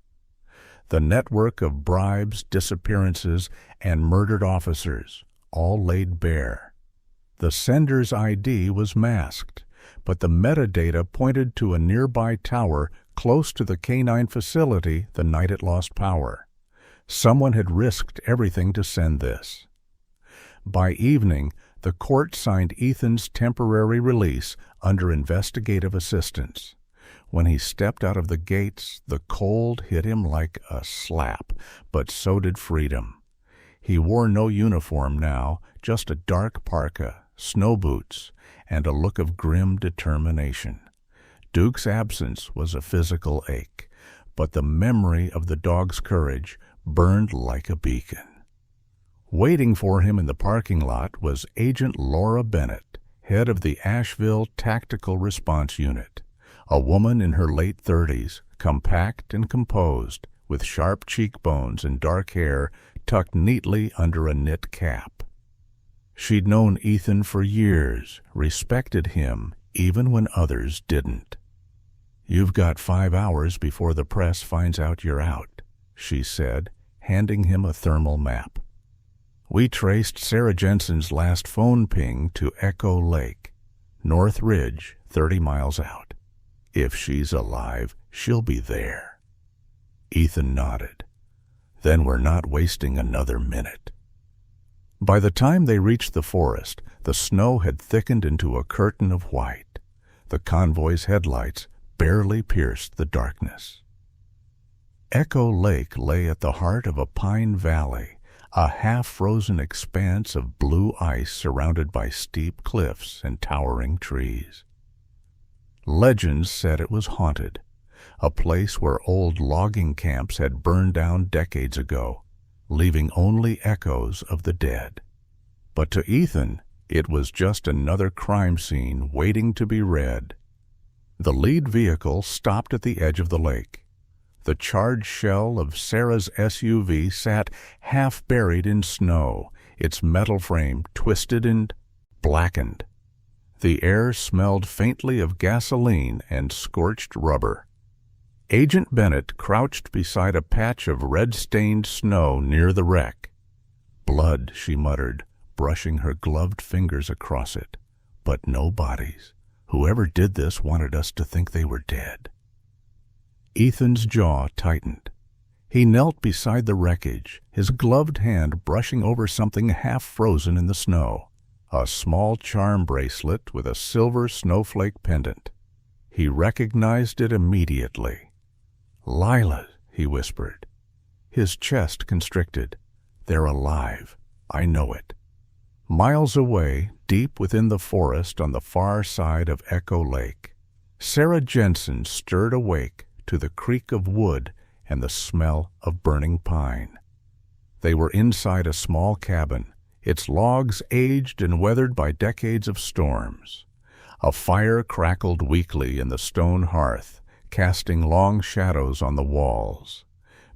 The network of bribes, disappearances, and murdered officers, all laid bare. The sender's ID was masked, but the metadata pointed to a nearby tower close to the K9 facility the night it lost power. Someone had risked everything to send this. By evening, the court signed Ethan's temporary release under investigative assistance. When he stepped out of the gates, the cold hit him like a slap, but so did freedom. He wore no uniform now, just a dark parka, snow boots, and a look of grim determination. Duke's absence was a physical ache, but the memory of the dog's courage burned like a beacon. Waiting for him in the parking lot was Agent Laura Bennett, head of the Asheville Tactical Response Unit, a woman in her late 30s, compact and composed, with sharp cheekbones and dark hair tucked neatly under a knit cap. She'd known Ethan for years, respected him even when others didn't. "You've got 5 hours before the press finds out you're out," she said, handing him a thermal map. "We traced Sarah Jensen's last phone ping to Echo Lake, North Ridge, 30 miles out. If she's alive, she'll be there." Ethan nodded. "Then we're not wasting another minute." By the time they reached the forest, the snow had thickened into a curtain of white. The convoy's headlights barely pierced the darkness. Echo Lake lay at the heart of a pine valley, a half-frozen expanse of blue ice surrounded by steep cliffs and towering trees. Legends said it was haunted, a place where old logging camps had burned down decades ago, leaving only echoes of the dead. But to Ethan, it was just another crime scene waiting to be read. The lead vehicle stopped at the edge of the lake. The charred shell of Sarah's SUV sat half buried in snow, its metal frame twisted and blackened. The air smelled faintly of gasoline and scorched rubber. Agent Bennett crouched beside a patch of red-stained snow near the wreck. "Blood," she muttered, brushing her gloved fingers across it. "But no bodies. Whoever did this wanted us to think they were dead." Ethan's jaw tightened. He knelt beside the wreckage, his gloved hand brushing over something half-frozen in the snow, a small charm bracelet with a silver snowflake pendant. He recognized it immediately. "Lila," he whispered. His chest constricted. "They're alive. I know it." Miles away, deep within the forest on the far side of Echo Lake, Sarah Jensen stirred awake to the creak of wood and the smell of burning pine. They were inside a small cabin, its logs aged and weathered by decades of storms. A fire crackled weakly in the stone hearth, casting long shadows on the walls.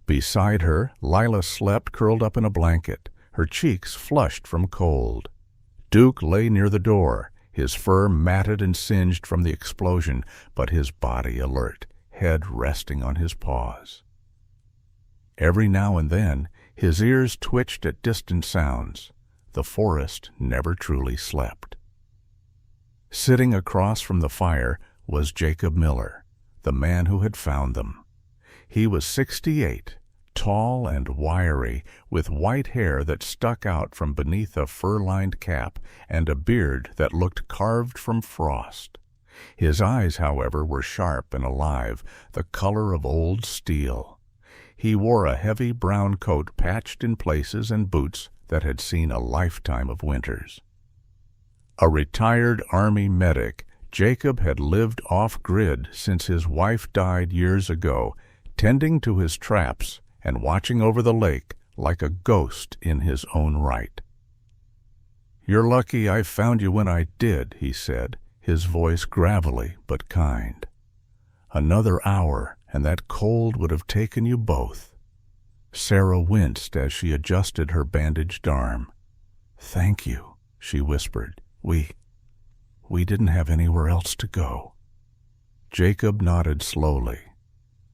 Beside her, Lila slept curled up in a blanket, her cheeks flushed from cold. Duke lay near the door, his fur matted and singed from the explosion, but his body alert, head resting on his paws. Every now and then, his ears twitched at distant sounds. The forest never truly slept. Sitting across from the fire was Jacob Miller, the man who had found them. He was 68, tall and wiry, with white hair that stuck out from beneath a fur-lined cap and a beard that looked carved from frost. His eyes, however, were sharp and alive, the color of old steel. He wore a heavy brown coat patched in places and boots that had seen a lifetime of winters. A retired Army medic, Jacob had lived off-grid since his wife died years ago, tending to his traps and watching over the lake like a ghost in his own right. "You're lucky I found you when I did," he said, his voice gravelly but kind. "Another hour, and that cold would have taken you both." Sarah winced as she adjusted her bandaged arm. "Thank you," she whispered. We didn't have anywhere else to go." Jacob nodded slowly.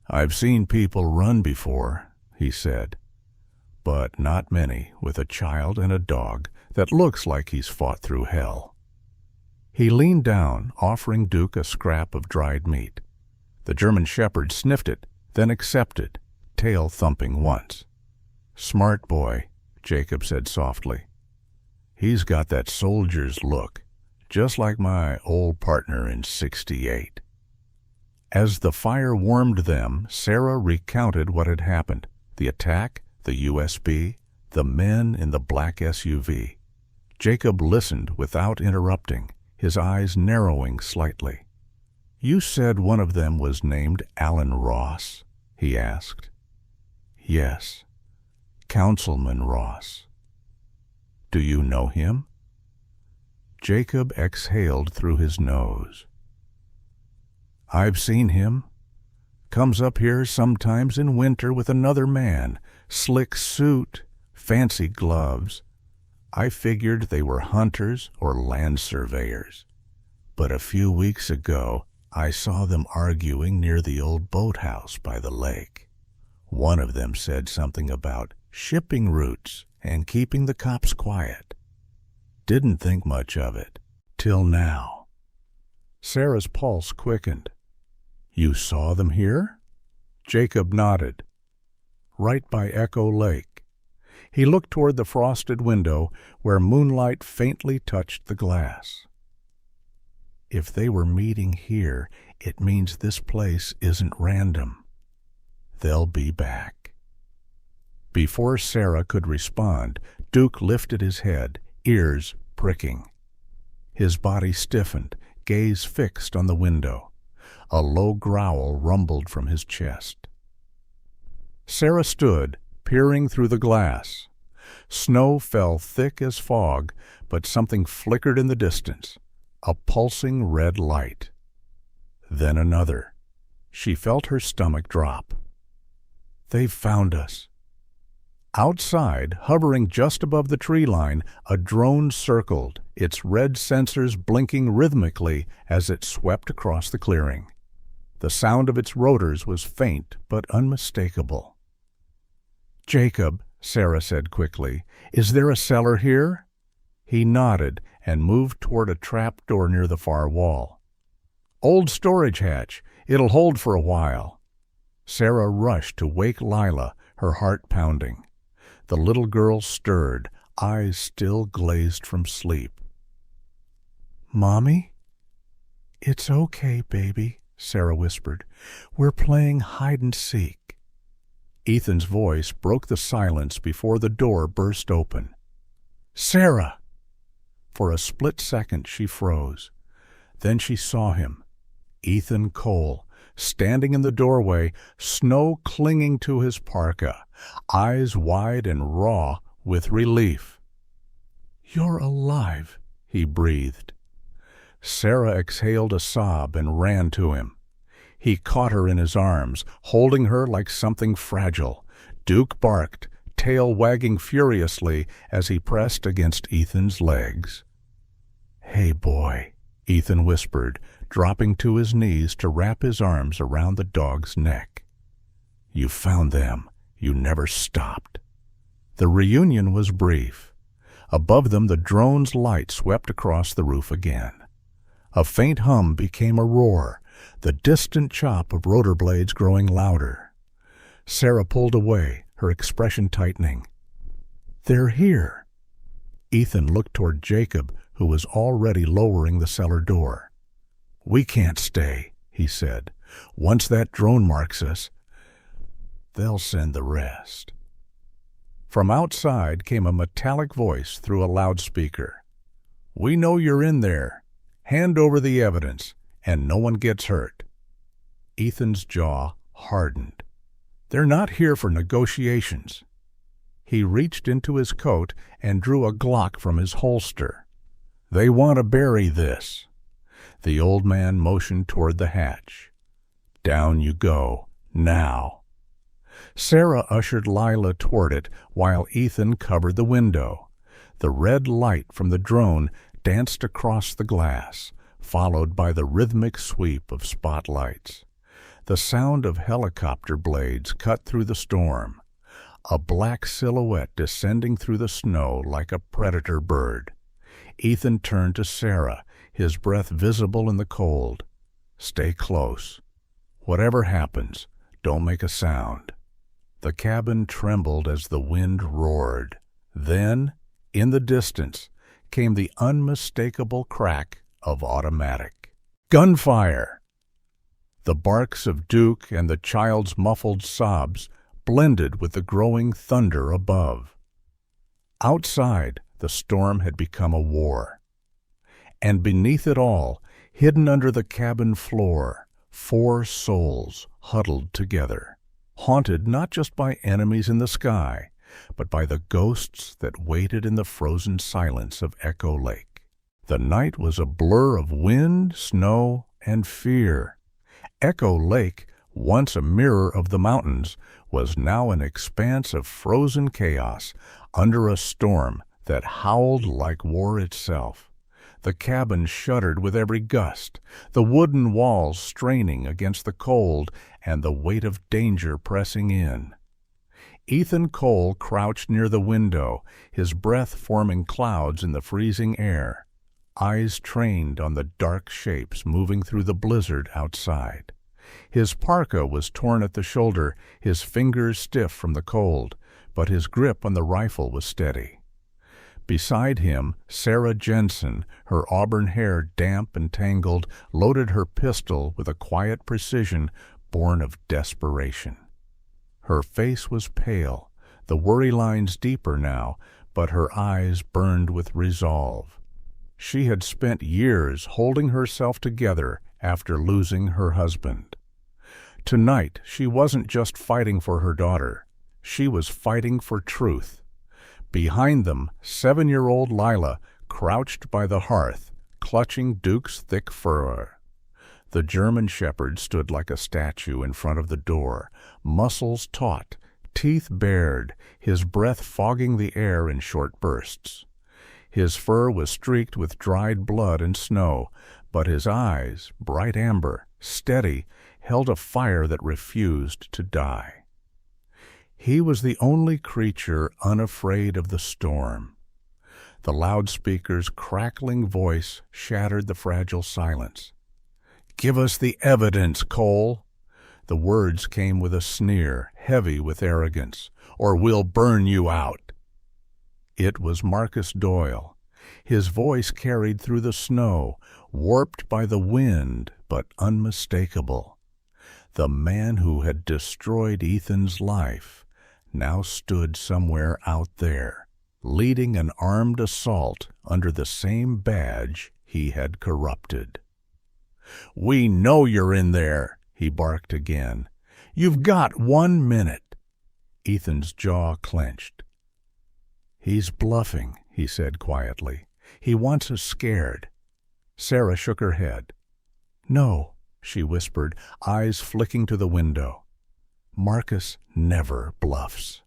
"I've seen people run before," he said, "but not many with a child and a dog that looks like he's fought through hell." He leaned down, offering Duke a scrap of dried meat. The German shepherd sniffed it, then accepted, tail thumping once. "Smart boy," Jacob said softly. "He's got that soldier's look, just like my old partner in '68. As the fire warmed them, Sarah recounted what had happened: the attack, the USB, the men in the black SUV. Jacob listened without interrupting, his eyes narrowing slightly. "You said one of them was named Alan Ross?" he asked. "Yes, Councilman Ross." "Do you know him?" Jacob exhaled through his nose. "I've seen him. Comes up here sometimes in winter with another man, slick suit, fancy gloves. I figured they were hunters or land surveyors. But a few weeks ago, I saw them arguing near the old boathouse by the lake. One of them said something about shipping routes and keeping the cops quiet. Didn't think much of it, till now." Sarah's pulse quickened. "You saw them here?" Jacob nodded. "Right by Echo Lake." He looked toward the frosted window where moonlight faintly touched the glass. "If they were meeting here, it means this place isn't random. They'll be back." Before Sarah could respond, Duke lifted his head, ears pricking. His body stiffened, gaze fixed on the window. A low growl rumbled from his chest. Sarah stood, peering through the glass. Snow fell thick as fog, but something flickered in the distance, a pulsing red light. Then another. She felt her stomach drop. "They've found us." Outside, hovering just above the tree line, a drone circled, its red sensors blinking rhythmically as it swept across the clearing. The sound of its rotors was faint but unmistakable. "Jacob," Sarah said quickly, "is there a cellar here?" He nodded and moved toward a trap door near the far wall. "Old storage hatch. It'll hold for a while." Sarah rushed to wake Lila, her heart pounding. The little girl stirred, eyes still glazed from sleep. "Mommy?" "It's okay, baby," Sarah whispered. "We're playing hide-and-seek." Ethan's voice broke the silence before the door burst open. "Sarah!" For a split second she froze. Then she saw him, Ethan Cole, standing in the doorway, snow clinging to his parka, eyes wide and raw with relief. "You're alive," he breathed. Sarah exhaled a sob and ran to him. He caught her in his arms, holding her like something fragile. Duke barked, tail wagging furiously as he pressed against Ethan's legs. "Hey, boy," Ethan whispered, dropping to his knees to wrap his arms around the dog's neck. "You found them. You never stopped." The reunion was brief. Above them the drone's light swept across the roof again. A faint hum became a roar, the distant chop of rotor blades growing louder. Sarah pulled away, her expression tightening. "They're here." Ethan looked toward Jacob, who was already lowering the cellar door. "We can't stay," he said. "Once that drone marks us, they'll send the rest." From outside came a metallic voice through a loudspeaker. "We know you're in there. Hand over the evidence, and no one gets hurt." Ethan's jaw hardened. "They're not here for negotiations." He reached into his coat and drew a Glock from his holster. "They want to bury this." The old man motioned toward the hatch. "Down you go, now." Sarah ushered Lila toward it while Ethan covered the window. The red light from the drone danced across the glass, followed by the rhythmic sweep of spotlights. The sound of helicopter blades cut through the storm, a black silhouette descending through the snow like a predator bird. Ethan turned to Sarah, his breath visible in the cold. "Stay close. Whatever happens, don't make a sound." The cabin trembled as the wind roared. Then, in the distance, came the unmistakable crack of automatic. Gunfire! The barks of Duke and the child's muffled sobs blended with the growing thunder above. Outside, the storm had become a war. And beneath it all, hidden under the cabin floor, 4 souls huddled together, haunted not just by enemies in the sky, but by the ghosts that waited in the frozen silence of Echo Lake. The night was a blur of wind, snow, and fear. Echo Lake, once a mirror of the mountains, was now an expanse of frozen chaos under a storm that howled like war itself. The cabin shuddered with every gust, the wooden walls straining against the cold and the weight of danger pressing in. Ethan Cole crouched near the window, his breath forming clouds in the freezing air, eyes trained on the dark shapes moving through the blizzard outside. His parka was torn at the shoulder, his fingers stiff from the cold, but his grip on the rifle was steady. Beside him, Sarah Jensen, her auburn hair damp and tangled, loaded her pistol with a quiet precision born of desperation. Her face was pale, the worry lines deeper now, but her eyes burned with resolve. She had spent years holding herself together after losing her husband. Tonight, she wasn't just fighting for her daughter. She was fighting for truth. Behind them, 7-year-old Lila crouched by the hearth, clutching Duke's thick fur. The German shepherd stood like a statue in front of the door, muscles taut, teeth bared, his breath fogging the air in short bursts. His fur was streaked with dried blood and snow, but his eyes, bright amber, steady, held a fire that refused to die. He was the only creature unafraid of the storm. The loudspeaker's crackling voice shattered the fragile silence. "Give us the evidence, Cole." The words came with a sneer, heavy with arrogance. "Or we'll burn you out." It was Marcus Doyle. His voice carried through the snow, warped by the wind, but unmistakable. The man who had destroyed Ethan's life now stood somewhere out there, leading an armed assault under the same badge he had corrupted. "We know you're in there," he barked again. "You've got 1 minute." Ethan's jaw clenched. "He's bluffing," he said quietly. "He wants us scared." Sarah shook her head. "No," she whispered, eyes flicking to the window. "Marcus never bluffs."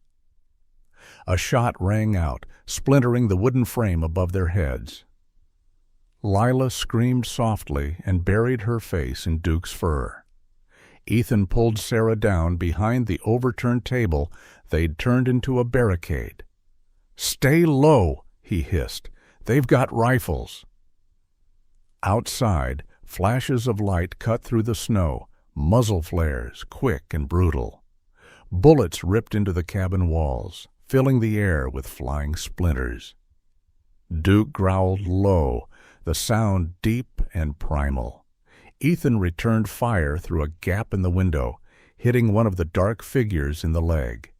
A shot rang out, splintering the wooden frame above their heads. Lila screamed softly and buried her face in Duke's fur. Ethan pulled Sarah down behind the overturned table they'd turned into a barricade. "Stay low," he hissed. "They've got rifles." Outside, flashes of light cut through the snow, muzzle flares, quick and brutal. Bullets ripped into the cabin walls, filling the air with flying splinters. Duke growled low, the sound deep and primal. Ethan returned fire through a gap in the window, hitting one of the dark figures in the leg.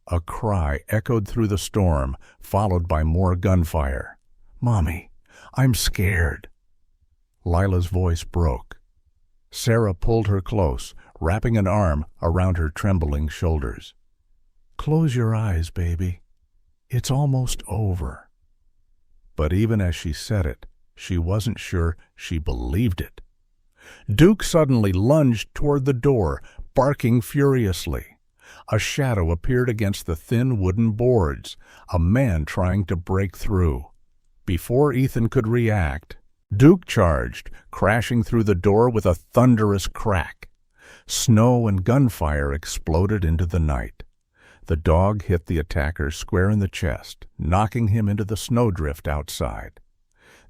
A cry echoed through the storm, followed by more gunfire. "Mommy, I'm scared." Lila's voice broke. Sarah pulled her close, wrapping an arm around her trembling shoulders. "Close your eyes, baby. It's almost over." But even as she said it, she wasn't sure she believed it. Duke suddenly lunged toward the door, barking furiously. A shadow appeared against the thin wooden boards, a man trying to break through. Before Ethan could react, Duke charged, crashing through the door with a thunderous crack. Snow and gunfire exploded into the night. The dog hit the attacker square in the chest, knocking him into the snowdrift outside.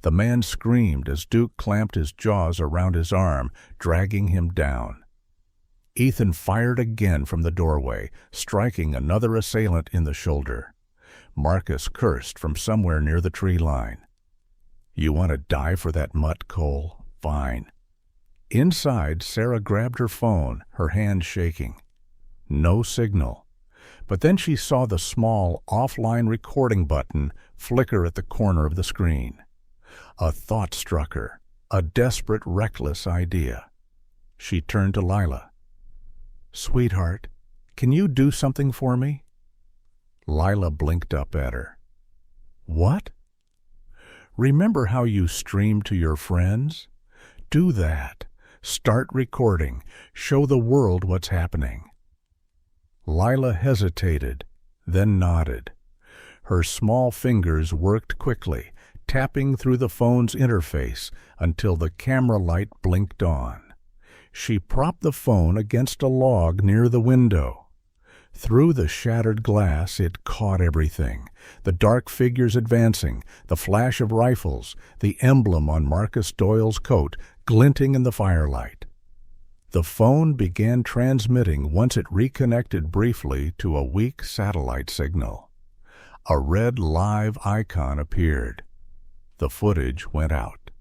The man screamed as Duke clamped his jaws around his arm, dragging him down. Ethan fired again from the doorway, striking another assailant in the shoulder. Marcus cursed from somewhere near the tree line. "You want to die for that mutt, Cole? Fine." Inside, Sarah grabbed her phone, her hand shaking. No signal. But then she saw the small, offline recording button flicker at the corner of the screen. A thought struck her, a desperate, reckless idea. She turned to Lila. "Sweetheart, can you do something for me?" Lila blinked up at her. "What?" "Remember how you stream to your friends? Do that. Start recording. Show the world what's happening." Lila hesitated, then nodded. Her small fingers worked quickly, tapping through the phone's interface until the camera light blinked on. She propped the phone against a log near the window. Through the shattered glass it caught everything: the dark figures advancing, the flash of rifles, the emblem on Marcus Doyle's coat glinting in the firelight. The phone began transmitting once it reconnected briefly to a weak satellite signal. A red live icon appeared. The footage went out.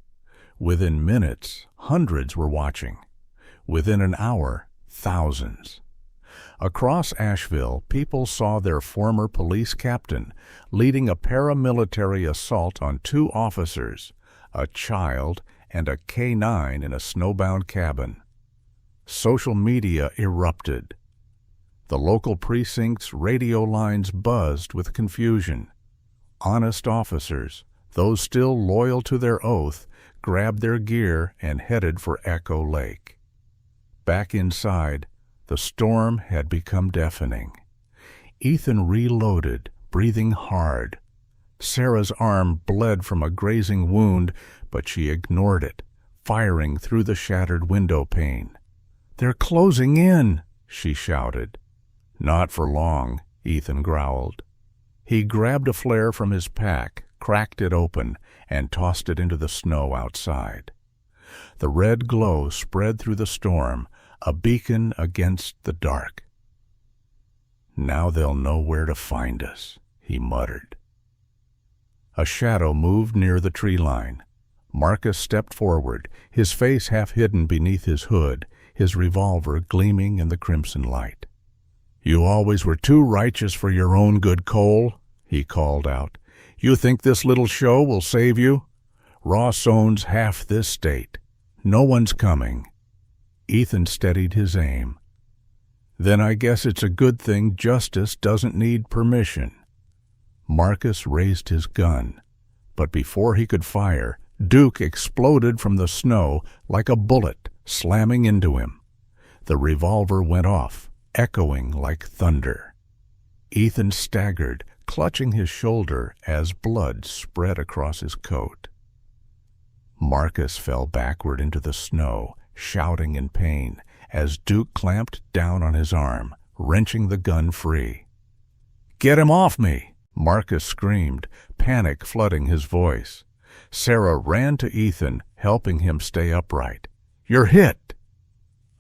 Within minutes, hundreds were watching. Within an hour, thousands. Across Asheville, people saw their former police captain leading a paramilitary assault on 2 officers, a child and a K-9 in a snowbound cabin. Social media erupted. The local precinct's radio lines buzzed with confusion. Honest officers, those still loyal to their oath, grabbed their gear and headed for Echo Lake. Back inside, the storm had become deafening. Ethan reloaded, breathing hard. Sarah's arm bled from a grazing wound, but she ignored it, firing through the shattered window pane. "They're closing in," she shouted. "Not for long," Ethan growled. He grabbed a flare from his pack, cracked it open, and tossed it into the snow outside. The red glow spread through the storm, a beacon against the dark. "Now they'll know where to find us," he muttered. A shadow moved near the tree line. Marcus stepped forward, his face half hidden beneath his hood, his revolver gleaming in the crimson light. "You always were too righteous for your own good, Cole," he called out. "You think this little show will save you? Ross owns half this state. No one's coming." Ethan steadied his aim. "Then I guess it's a good thing justice doesn't need permission." Marcus raised his gun, but before he could fire, Duke exploded from the snow like a bullet, slamming into him. The revolver went off, echoing like thunder. Ethan staggered, clutching his shoulder as blood spread across his coat. Marcus fell backward into the snow, shouting in pain, as Duke clamped down on his arm, wrenching the gun free. "Get him off me!" Marcus screamed, panic flooding his voice. Sarah ran to Ethan, helping him stay upright. "You're hit!"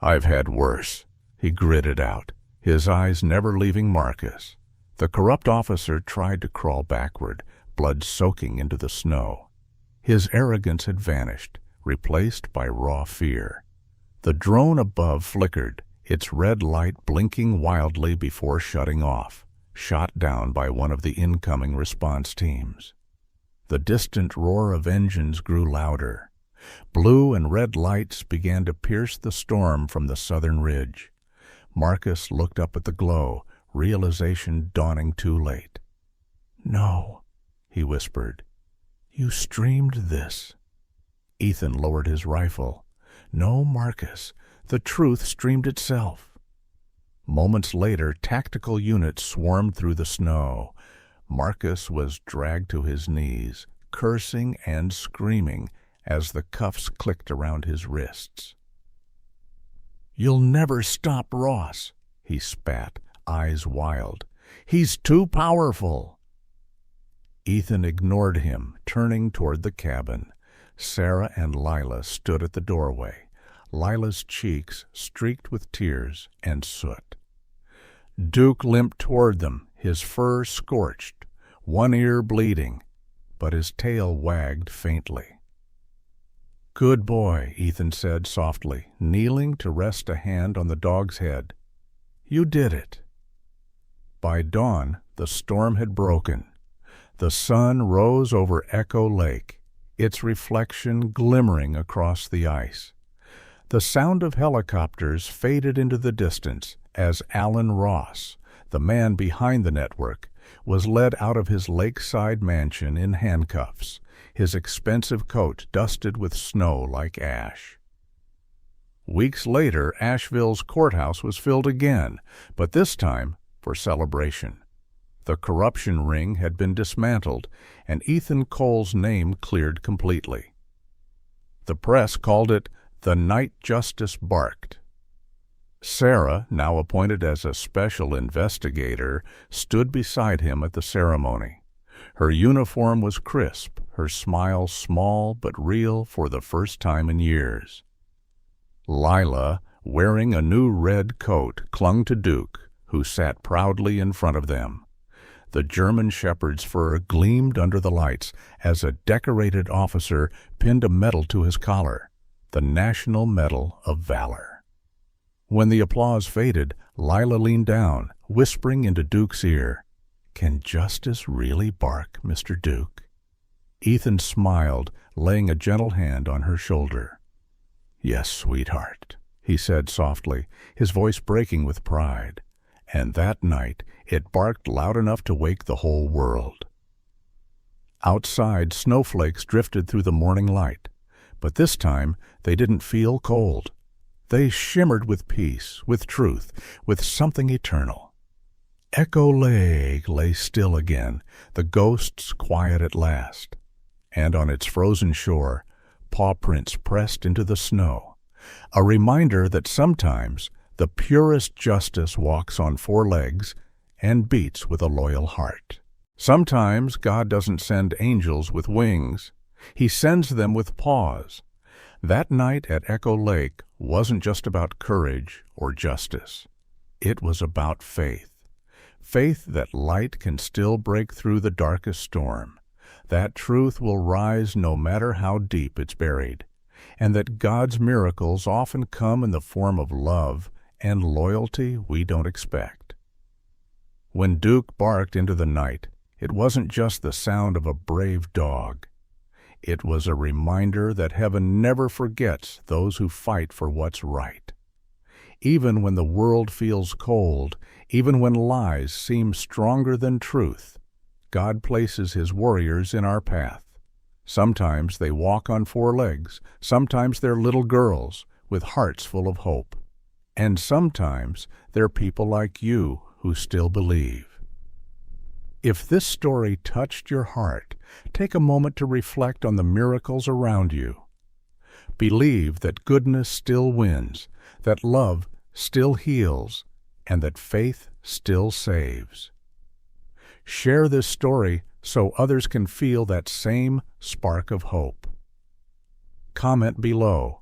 "I've had worse," he gritted out, his eyes never leaving Marcus. The corrupt officer tried to crawl backward, blood soaking into the snow. His arrogance had vanished, replaced by raw fear. The drone above flickered, its red light blinking wildly before shutting off, shot down by one of the incoming response teams. The distant roar of engines grew louder. Blue and red lights began to pierce the storm from the southern ridge. Marcus looked up at the glow, realization dawning too late. "No," he whispered. "You streamed this." Ethan lowered his rifle. "No, Marcus, the truth streamed itself." Moments later, tactical units swarmed through the snow. Marcus was dragged to his knees, cursing and screaming as the cuffs clicked around his wrists. "You'll never stop Ross," he spat, eyes wild. "He's too powerful." Ethan ignored him, turning toward the cabin. Sarah and Lila stood at the doorway, Lila's cheeks streaked with tears and soot. Duke limped toward them, his fur scorched, one ear bleeding, but his tail wagged faintly. "Good boy," Ethan said softly, kneeling to rest a hand on the dog's head. "You did it." By dawn, the storm had broken. The sun rose over Echo Lake, its reflection glimmering across the ice. The sound of helicopters faded into the distance as Alan Ross, the man behind the network, was led out of his lakeside mansion in handcuffs, his expensive coat dusted with snow like ash. Weeks later, Asheville's courthouse was filled again, but this time for celebration. The corruption ring had been dismantled, and Ethan Cole's name cleared completely. The press called it "The Night Justice Barked." Sarah, now appointed as a special investigator, stood beside him at the ceremony. Her uniform was crisp, her smile small but real for the first time in years. Lila, wearing a new red coat, clung to Duke, who sat proudly in front of them. The German shepherd's fur gleamed under the lights as a decorated officer pinned a medal to his collar, the National Medal of Valor. When the applause faded, Lila leaned down, whispering into Duke's ear, "Can justice really bark, Mr. Duke?" Ethan smiled, laying a gentle hand on her shoulder. "Yes, sweetheart," he said softly, his voice breaking with pride. And that night it barked loud enough to wake the whole world. Outside, snowflakes drifted through the morning light, but this time they didn't feel cold. They shimmered with peace, with truth, with something eternal. Echo Lake lay still again, the ghosts quiet at last. And on its frozen shore, paw prints pressed into the snow, a reminder that sometimes the purest justice walks on four legs and beats with a loyal heart. Sometimes God doesn't send angels with wings. He sends them with paws. That night at Echo Lake wasn't just about courage or justice. It was about faith. Faith that light can still break through the darkest storm, that truth will rise no matter how deep it's buried, and that God's miracles often come in the form of love and loyalty we don't expect. When Duke barked into the night, it wasn't just the sound of a brave dog. It was a reminder that heaven never forgets those who fight for what's right. Even when the world feels cold, even when lies seem stronger than truth, God places His warriors in our path. Sometimes they walk on four legs, sometimes they're little girls with hearts full of hope, and sometimes they're people like you who still believe. If this story touched your heart, take a moment to reflect on the miracles around you. Believe that goodness still wins, that love still heals, and that faith still saves. Share this story so others can feel that same spark of hope. Comment below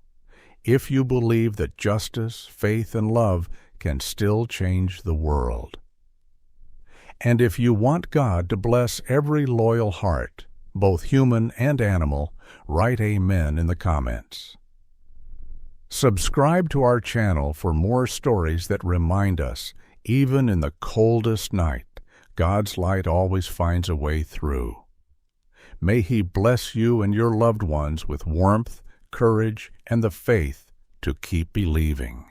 if you believe that justice, faith, and love can still change the world. And if you want God to bless every loyal heart, both human and animal, Write Amen in the comments. Subscribe to our channel for more stories that remind us, even in the coldest night, God's light always finds a way through. May He bless you and your loved ones with warmth, courage, and the faith to keep believing.